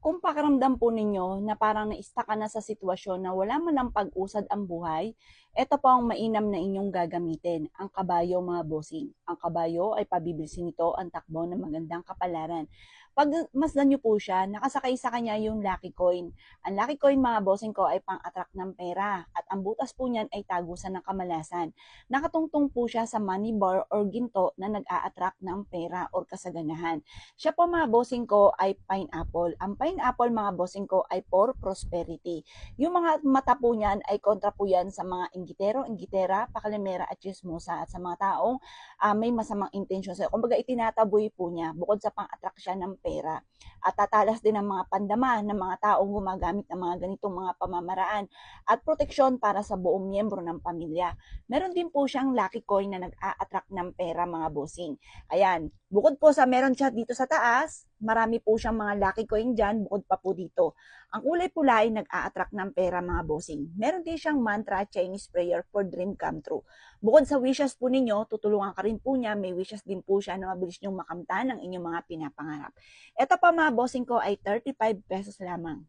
Kung pakiramdam po ninyo na parang na-stuck ka na sa sitwasyon na wala man ng pag-usad ang buhay, ito po ang mainam na inyong gagamitin, ang kabayo mga bossing. Ang kabayo ay pabibilisin nito ang takbo ng magandang kapalaran. Pag masdan nyo po siya, nakasakay sa kanya yung lucky coin. Ang lucky coin mga bossing ko ay pang-attract ng pera at ang butas po niyan ay tagusan ng kamalasan. Nakatungtong po siya sa money bar or ginto na nag-a-attract ng pera or kasaganahan. Siya po mga bossing ko ay pineapple. Ang pineapple mga bossing ko ay for prosperity. Yung mga mata po niyan ay kontra po yan sa mga inggitero, inggitera, pakalimera at chismosa at sa mga taong may masamang intensyon sa'yo. Kumbaga itinataboy po niya bukod sa pang-attract siya ng pera. At tatalas din ng mga pandama ng mga taong gumagamit ng mga ganitong mga pamamaraan at proteksyon para sa buong miyembro ng pamilya. Meron din po siyang lucky coin na nag-a-attract ng pera mga bossing. Ayan, bukod po sa meron siya dito sa taas, marami po siyang mga lucky coin dyan, bukod pa po dito. Ang kulay pula ay nag-a-attract ng pera mga bossing. Meron din siyang mantra Chinese prayer for dream come true. Bukod sa wishes po ninyo, tutulungan ka rin po niya, may wishes din po siya na mabilis niyong makamtan ang inyong mga pinapangarap. Ito pa mga bossing ko ay 35 pesos lamang.